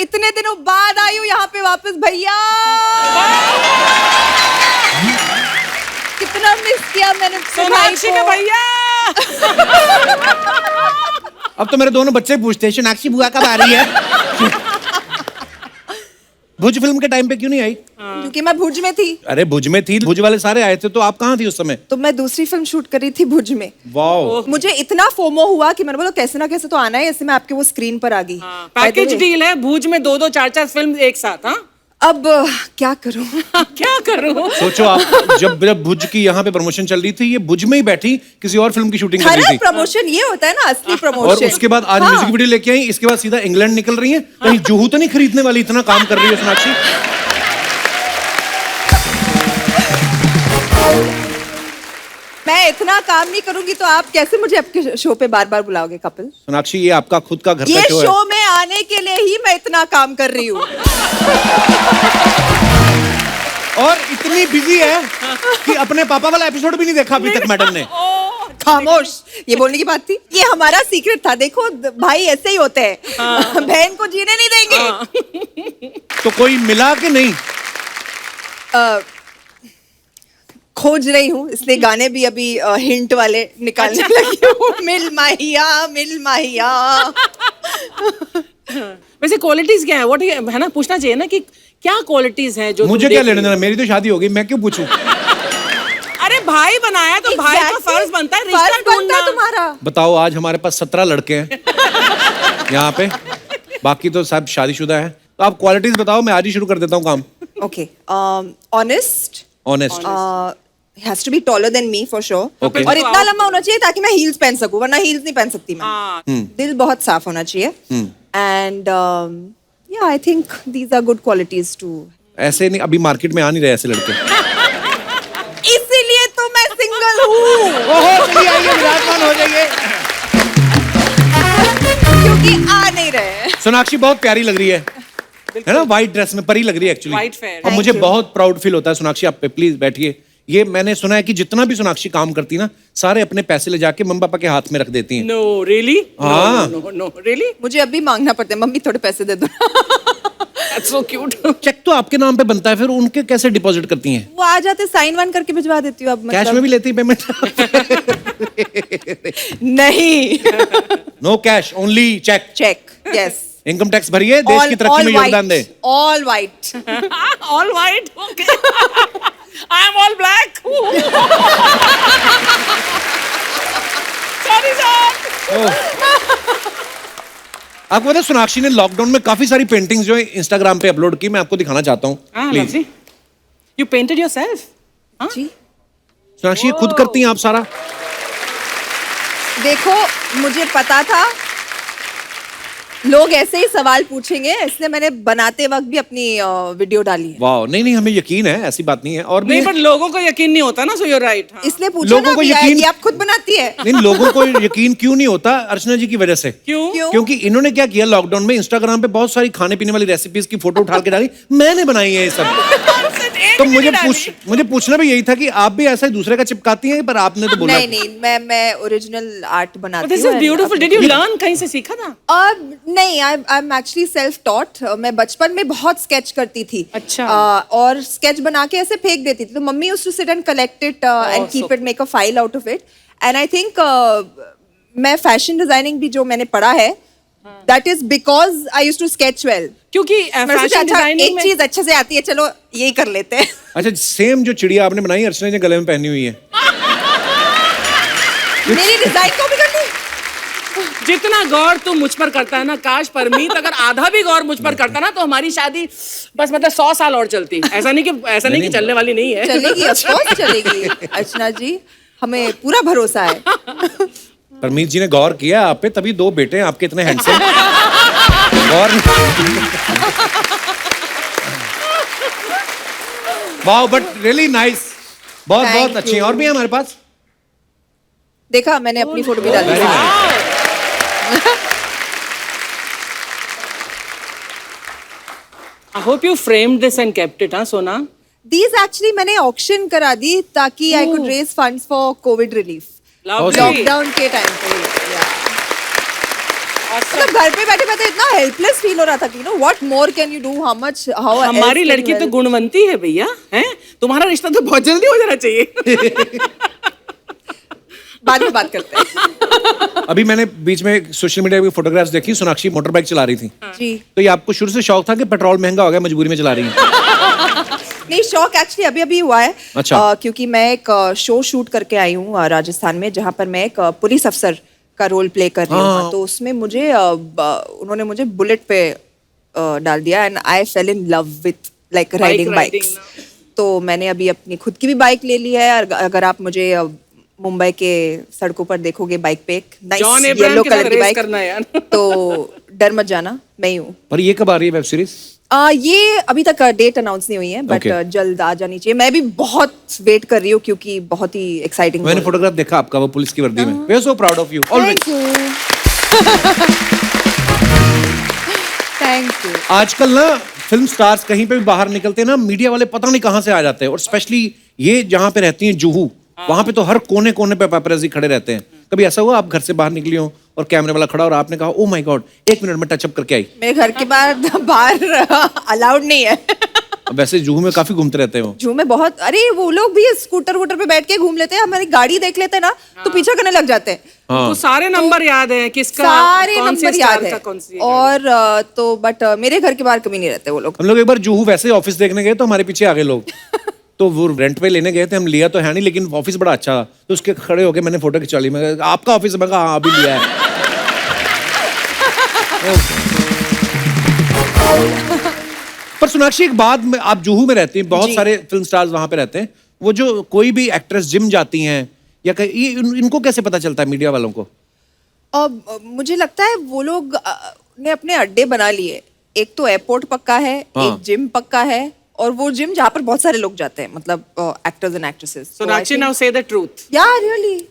इतने दिनों बाद आई हूँ यहाँ पे वापस भैया। कितना मिस किया मैंने सोनाक्षी का भैया। अब तो मेरे दोनों बच्चे पूछते हैं सोनाक्षी बुआ कब आ रही है। भुज फिल्म के टाइम पे क्यों नहीं आई? क्योंकि मैं भुज में थी। अरे भुज में थी, भुज वाले सारे आए थे, तो आप कहाँ थी उस समय? तो मैं दूसरी फिल्म शूट कर रही थी भुज में। वाओ। मुझे इतना फोमो हुआ कि मैंने बोला कैसे ना कैसे तो आना है, इससे मैं आपके वो स्क्रीन पर आ गई। पैकेज डील है, भुज में 2-2 4-4 फिल्म एक साथ। हाँ अब क्या करूं? क्या करूं? सोचो आप, जब भुज की यहाँ पे प्रमोशन चल रही थी, ये भुज में ही बैठी किसी और फिल्म की शूटिंग कर रही थी। प्रमोशन ये होता है ना, असली प्रमोशन। और उसके बाद आज म्यूजिक वीडियो लेके आई, इसके बाद सीधा इंग्लैंड निकल रही है। कहीं जुहू तो नहीं खरीदने वाली, इतना काम कर रही है सोनाक्षी। मैं इतना काम नहीं करूंगी तो आप कैसे मुझे आपके शो पे बार बार बुलाओगे कपिल? सोनाक्षी, ये आपका खुद का घर का ये शो है। शो में आने के लिए ही मैं इतना काम कर रही हूँ। और इतनी बिजी है कि अपने पापा वाला एपिसोड भी नहीं देखा अभी तक मैडम ने। खामोश, ये बोलने की बात थी? ये हमारा सीक्रेट था। देखो भाई ऐसे ही होते हैं, बहन को जीने नहीं देंगे। तो कोई मिला कि नहीं? खोज रही हूँ, इसलिए गाने भी अभी हिंट वाले निकालने लगी हूँ। मिल माहिया, मिल माहिया। वैसे क्वालिटीज क्या है? व्हाट है ना, पूछना चाहिए ना कि क्या क्वालिटीज हैं जो मुझे क्या लेना देना, मेरी तो शादी हो गई, मैं क्यों पूछूं? अरे भाई बनाया तो भाई का फर्ज बनता है रिश्ता ढूंढना तुम्हारा। बताओ, आज हमारे पास 17 लड़के हैं यहाँ पे, बाकी तो सब शादीशुदा है। तो आप क्वालिटीज बताओ, मैं आज ही शुरू कर देता हूँ काम। Okay, honest, honest, has to be taller than me for sure. Okay. और इतना लंबा होना चाहिए ताकि मैं हील्स पहन सकूं, वरना हील्स नहीं पहन सकती मैं। दिल बहुत साफ होना चाहिए। And yeah, I think these are good qualities too. ऐसे नहीं, अभी मार्केट में आ नहीं रहे ऐसे लड़के। इसीलिए तो मैं सिंगल हूँ। ओहो, चलिए आइए, विराजमान हो जाइए। क्योंकि आ नहीं रहे। सोनाक्षी बहुत प्यारी लग रही है ना, व्हाइट ड्रेस में परी लग रही है एक्चुअली। White fair. और मुझे Thank you. बहुत प्राउड फील होता है सोनाक्षी आप पे, प्लीज बैठिए। ये मैंने सुना है कि जितना भी सोनाक्षी काम करती है ना, सारे अपने पैसे ले जाके मम्मी पापा के हाथ में रख देती हैं। No really? हाँ। No really? मुझे अभी मांगना पड़ता है, मम्मी थोड़े पैसे दे दो। That's so cute. चेक तो आपके नाम पे बनता है, फिर उनके कैसे डिपॉजिट करती हैं? वो आ जाते, साइन वाइन करके भिजवा देती हूँ। अब कैश में भी लेती पेमेंट? नहीं। No cash, only cheque. Cheque, yes. Income tax भरिए, देश की तरक्की में योगदान दे। All white. All white, okay. I am all black. Sorry sir. आपको पता है सोनाक्षी ने लॉकडाउन में काफी सारी पेंटिंग्स जो है इंस्टाग्राम पे अपलोड की, मैं आपको दिखाना चाहता हूँ। प्लीज। You painted yourself? जी। सोनाक्षी ये खुद करती हैं आप सारा? देखो, मुझे पता था लोग ऐसे ही सवाल पूछेंगे, इसलिए मैंने बनाते वक्त भी अपनी वीडियो डाली है। वाह, नहीं हमें यकीन है, ऐसी बात नहीं है। और भी नहीं, पर लोगों को यकीन नहीं होता ना, सो यूर राइट। इसलिए पूछो लोगों ना को कि यकीन- ये आप खुद बनाती है। नहीं, लोगों को यकीन क्यों नहीं होता? अर्चना जी की वजह से। क्यों? क्योंकि इन्होंने क्या किया, लॉकडाउन में इंस्टाग्राम पे बहुत सारी खाने पीने वाली रेसिपीज की फोटो उठा के डाली, मैंने बनाई है ये सब। तो मुझे पूछना भी यही था कि आप भी ऐसा ही दूसरे का चिपकाती हैं, पर आपने तो बोला नहीं, मैं ओरिजिनल आर्ट बनाती हूँ। This is beautiful. Did you learn? कहीं से सीखा था? नहीं, I am actually self taught. मैं बचपन में बहुत स्केच करती थी। अच्छा। और स्केच बना के ऐसे फेंक देती थी, तो mummy used to sit and collect it and keep it, make a file out of it. And I think मैं फैशन डिजाइनिंग भी जो मैंने पढ़ा है, that is because I used to sketch well. क्योंकि फैशन डिजाइनिंग एक चीज अच्छे से आती है, चलो यही कर लेते हैं। अच्छा, सेम जो चिड़िया आपने बनाई अर्चना ने गले में पहनी हुई है। मेरी डिजाइन को भी करनी। जितना गौर तू मुझ पर करता है ना, काश परमीत अगर आधा भी गौर मुझ पर करता ना, तो हमारी शादी बस मतलब 100 साल और चलती। ऐसा नहीं कि चलने वाली नहीं है। चलेगी, ऑफ कोर्स चलेगी अर्चना जी, हमें पूरा भरोसा है। परमीत जी ने गौर किया आप पे, तभी 2 बेटे हैं आपके इतने handsome. Gaur wow, but really nice, बहुत अच्छी है। और भी है हमारे पास। देखा, मैंने अपनी फोटो भी डाली। I hope you framed this and kept it, हाँ सोना? These actually मैंने ऑक्शन करा दी ताकि I could raise funds for COVID relief. Lovely. Lockdown के टाइम पे। मतलब घर पे बैठे बैठे इतना हेल्पलेस फील हो रहा था कि what more can you do, how हमारी लड़की तो गुणवंती है भैया, हैं? तुम्हारा रिश्ता तो बहुत जल्दी हो जाना चाहिए। बाद में बात करते हैं। अभी मैंने बीच में सोशल मीडिया पे फोटोग्राफ्स देखी, सोनाक्षी मोटर बाइक चला रही थी। जी। तो ये आपको शुरू से शौक था कि पेट्रोल महंगा हो गया मजबूरी में चला रही है? नहीं, शौक एक्चुअली अभी अभी हुआ है। अच्छा। क्योंकि मैं एक शो शूट करके आई हूँ राजस्थान में, जहाँ पर मैं एक पुलिस अफसर का रोल प्ले कर रही हूँ। तो उसमें मुझे उन्होंने मुझे बुलेट पे डाल दिया and I fail in love with like riding bikes. तो मैंने अभी अपनी खुद की भी बाइक ले ली है। अगर आप मुझे मुंबई के सड़कों पर देखोगे बाइक पे एक नाइस येलो कलर की बाइक, तो डर मत जाना, मैं ही हूँ। पर ये कब आ रही है वेब सीरीज? ये अभी तक डेट अनाउंस नहीं हुई है, बट जल्द आ जानी चाहिए। मैं भी बहुत वेट कर रही हूँ क्योंकि बहुत ही एक्साइटिंग। मैंने फोटोग्राफ देखा आपका वो पुलिस की वर्दी में। We are so proud of you always. Thank you. आजकल ना फिल्म स्टार्स कहीं पे भी बाहर निकलते हैं ना, मीडिया वाले पता नहीं कहाँ से आ जाते हैं। और स्पेशली ये जहाँ पे रहती हैं जुहू, वहां पे तो हर कोने कोने पे पेपराजी खड़े रहते हैं। कभी ऐसा हुआ आप घर से बाहर निकली हो और कैमरे वाला खड़ा और आपने कहा ओ माय गॉड 1 मिनट में टचअप करके आई? मेरे घर के बाहर अलाउड नहीं है। वैसे जुहू में काफी घूमते रहते हो। जुहू में बहुत, अरे वो लोग भी स्कूटर वूटर पे बैठ के घूम लेते हैं, हमारी गाड़ी देख लेते हैं ना तो पीछे करने लग जाते हैं। तो सारे नंबर याद है किसका, सारे कौन से नंबर स्टार याद का, है। कौन सी और तो बट मेरे घर के बाहर कभी नहीं रहते वो लोग। हम लोग एक बार जुहू वैसे ऑफिस देखने गए तो हमारे पीछे आ गए लोग। तो वो रेंट पे लेने गए थे, हम लिया तो है नहीं लेकिन ऑफिस बड़ा अच्छा था। तो उसके खड़े होके मैंने फोटो खिंचा ली। मैं आपका ऑफिस? मैं कहा हाँ अभी लिया है। पर सोनाक्षी एक बात में, आप जुहू में रहती हैं, बहुत सारे फिल्म स्टार्स वहां पे रहते हैं। वो जो कोई भी एक्ट्रेस जिम जाती हैं या ये इनको कैसे पता चलता है मीडिया वालों को? मुझे लगता है वो लोग ने अपने अड्डे बना लिए। एक तो एयरपोर्ट पक्का है, एक जिम पक्का है, और वो जिम जहाँ पर बहुत सारे लोग जाते हैं, मतलब actors and actresses. Sonakshi now से द ट्रूथ। या रियली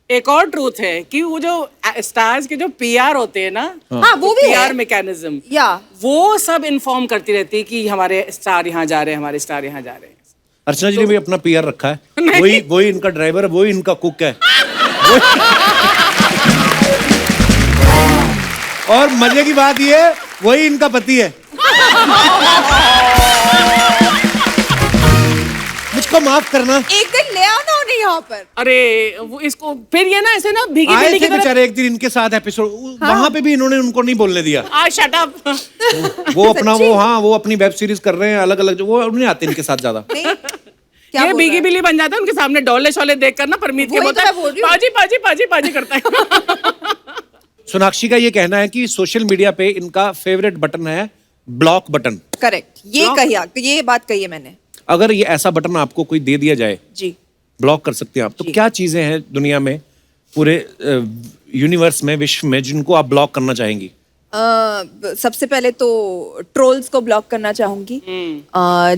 एक और ट्रूथ है कि वो जो स्टार्स के जो पीआर होते हैं ना, हाँ वो भी पीआर है मैकेनिज्म, या वो सब इन्फॉर्म करती रहती है कि हमारे स्टार यहाँ जा रहे हैं, हमारे स्टार यहाँ जा रहे हैं। अर्चना जी ने भी अपना पीआर रखा है। वही इनका ड्राइवर है, वही इनका कुक है। और मजे की बात ये है वही इनका पति है। मुझको माफ करना। एक दिन ले आओ ना उन्हें यहाँ पर। अरे वो इसको फिर ये ना ऐसे ना भीगी आए बिल्ली थे की तरह। बेचारे एक दिन इनके साथ एपिसोड, वहां पे भी इन्होंने उनको नहीं बोलने दिया। Shut up. वो अपना वो अपनी वेब सीरीज कर रहे हैं अलग अलग, जो वो नहीं आते इनके साथ ज्यादा। नहीं, क्या ये बोल भीगी रहा है? बिल्ली बन जाता है उनके सामने डोले शोले देखकर ना, परमीत के वही तो बोलता मैं बोल रही हूँ। पाजी पाजी पाजी पाजी करता है। सोनाक्षी का ये कहना है कि सोशल मीडिया पे इनका फेवरेट बटन है ब्लॉक बटन। करेक्ट, ये बात कही है मैंने। अगर ये ऐसा बटन आपको कोई दे दिया जाए, जी, ब्लॉक कर सकते हैं आप, तो जी। क्या चीजें हैं दुनिया में, पूरे यूनिवर्स में, विश्व में, जिनको आप ब्लॉक करना चाहेंगी? सबसे पहले तो ट्रोल्स को ब्लॉक करना चाहूंगी।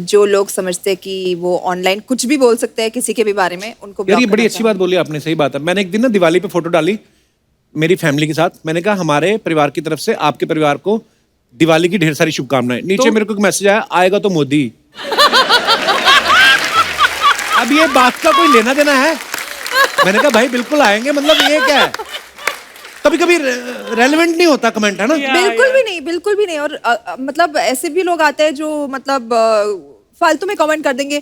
जो लोग समझते हैं कि वो ऑनलाइन कुछ भी बोल सकते हैं किसी के भी बारे में, उनको यार ये block बड़ी करना अच्छी बात बोली आपने, सही बात है। मैंने एक दिन ना दिवाली पे फोटो डाली मेरी फैमिली के साथ। मैंने कहा हमारे परिवार की तरफ से आपके परिवार को दिवाली की ढेर सारी शुभकामनाएं। नीचे मेरे को एक मैसेज आया, आएगा तो मोदी। अब ये बात का कोई लेना देना है? मैंने कहा भाई बिल्कुल आएंगे, मतलब ये क्या है, कभी कभी रेलेवेंट नहीं होता कमेंट, है ना? बिल्कुल भी नहीं, बिल्कुल भी नहीं। और मतलब ऐसे भी लोग आते हैं जो मतलब फालतू में कमेंट कर देंगे,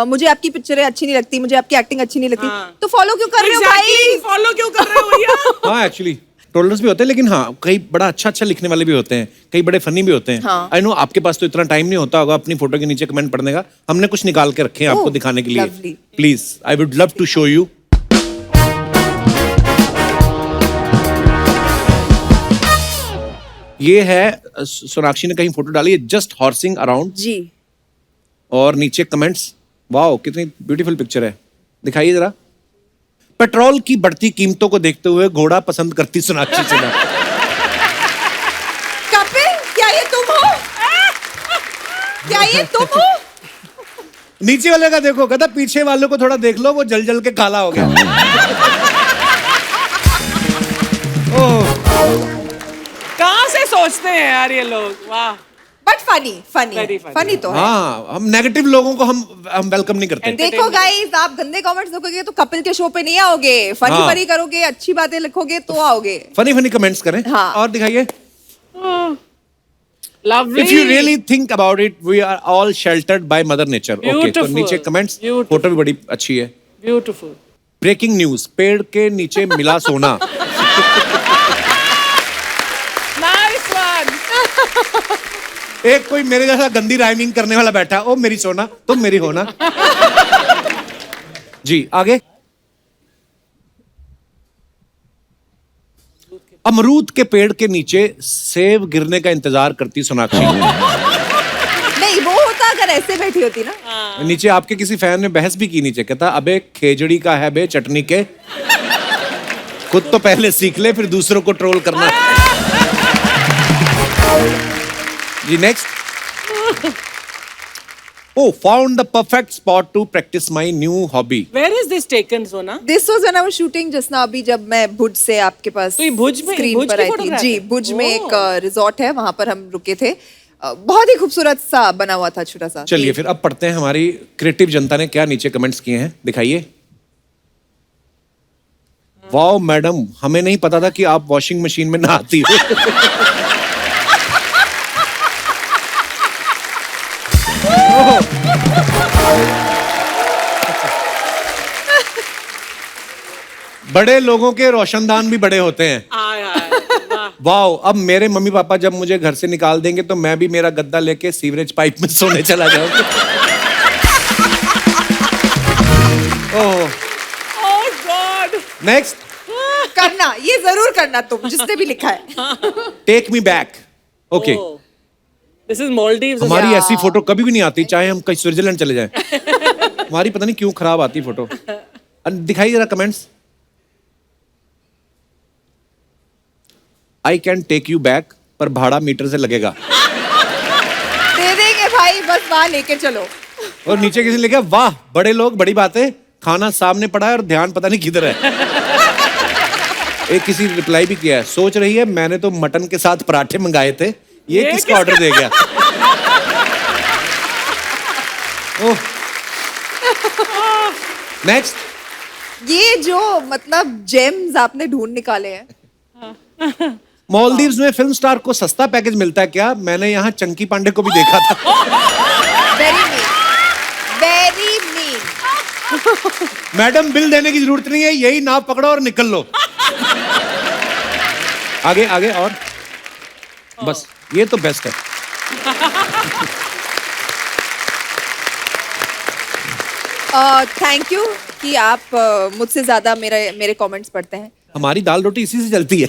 मुझे आपकी पिक्चरें अच्छी नहीं लगती, मुझे आपकी एक्टिंग अच्छी नहीं लगती। तो फॉलो क्यों कर रहे हो भाई? फॉलो क्यों कर रहे हो भैया? हाँ एक्चुअली ट्रोलर्स भी होते हैं, लेकिन हाँ कई बड़ा अच्छा लिखने वाले भी होते हैं, कई बड़े फनी भी होते हैं। आई नो आपके पास तो इतना टाइम नहीं होता होगा अपनी फोटो के नीचे कमेंट पढ़ने का। हमने कुछ निकाल के रखे हैं आपको दिखाने के लिए। lovely. Please, I would love to show you. ये है सोनाक्षी ने कहीं फोटो डाली है, जस्ट हॉर्सिंग अराउंड, जी। और नीचे कमेंट्स, वाओ कितनी ब्यूटीफुल पिक्चर है, दिखाइए जरा। पेट्रोल की बढ़ती कीमतों को देखते हुए घोड़ा पसंद करती सोनाक्षी सिन्हा। कपिल, क्या ये तुम हो? क्या ये तुम हो? नीचे वाले का देखो, कहता पीछे वालों को थोड़ा देख लो, वो जल जल के काला हो गया। ओह, कहाँ से सोचते हैं यार ये लोग, वाह। But funny funny Very funny. Funny तो है। हाँ, हम नेगेटिव लोगों को हम वेलकम नहीं करते। देखो गाइस, आप गंदे कमेंट्स लिखोगे तो कपिल के शो पे नहीं आओगे, फनी हाँ। फनी करोगे, अच्छी बातें लिखोगे तो आओगे। फनी फनी कमेंट्स करें। हाँ। और दिखाइए। Lovely. If you really think about it, we are all sheltered by Mother Nature. Okay, तो Beautiful. नीचे कमेंट्स, Beautiful. फोटो भी बड़ी अच्छी है। Beautiful. ब्रेकिंग न्यूज, पेड़ के नीचे मिला सोना। Nice one. एक कोई मेरे जैसा गंदी राइमिंग करने वाला बैठा, ओ मेरी सोना तुम मेरी होना। जी आगे। अमरूद के पेड़ के नीचे सेब गिरने का इंतजार करती सोनाक्षी। नहीं, वो होता अगर ऐसे बैठी होती ना। नीचे आपके किसी फैन ने बहस भी की, नीचे कहता अबे खेजड़ी का है बे चटनी के, खुद तो पहले सीख ले फिर दूसरों को ट्रोल करना। जी next. Oh, found the perfect spot to practice my new hobby. Where is this taken, Sona? This was when I was shooting just now, अभी जब मैं भुज से आपके पास तो ये भुज में- स्क्रीन भुज पर की आई थी। photograph जी, है? भुज में एक ओह। रिजॉर्ट है, वहां पर हम रुके थे। बहुत ही खूबसूरत सा बना हुआ था, छोटा सा। चलिए फिर अब पढ़ते हैं हमारी क्रिएटिव जनता ने क्या नीचे कमेंट्स किए हैं, दिखाइए। वाओ मैडम, हमें नहीं पता था कि आप वॉशिंग मशीन में नहाती हो। बड़े लोगों के रोशनदान भी बड़े होते हैं। आय, वाह। वाओ, अब मेरे मम्मी पापा जब मुझे घर से निकाल देंगे तो मैं भी मेरा गद्दा लेके सीवरेज पाइप में सोने चला जाऊंगा। Oh, Oh God. नेक्स्ट। करना, ये जरूर करना तुम, जिसने भी लिखा है। Take me back. Okay, Oh. This is Maldives. हमारी ऐसी फोटो कभी भी नहीं आती, चाहे हम कहीं स्विट्जरलैंड चले जाएं। हमारी पता नहीं क्यों खराब आती फोटो। दिखाइए जरा comments. I can take you back, पर भाड़ा मीटर से लगेगा। दे देंगे भाई, बस वहां लेके चलो। और नीचे किसी ने लिखा वाह बड़े लोग बड़ी बातें, खाना सामने पड़ा है और ध्यान पता नहीं किधर है। एक किसी रिप्लाई भी किया है, सोच रही है मैंने तो मटन के साथ पराठे मंगाए थे, ये किसका ऑर्डर दे गया। ओह, नेक्स्ट। ये जो मतलब जेम्स आपने ढूंढ निकाले हैं। मालदीव्स में फिल्म स्टार को सस्ता पैकेज मिलता है क्या? मैंने यहाँ चंकी पांडे को भी देखा था। Very mean, very mean. Madam bill देने की जरूरत नहीं है, यही नाव पकड़ो और निकल लो। आगे आगे और बस, ये तो बेस्ट है। थैंक यू कि आप मुझसे ज्यादा मेरे कमेंट्स पढ़ते हैं। हमारी दाल रोटी इसी से चलती है।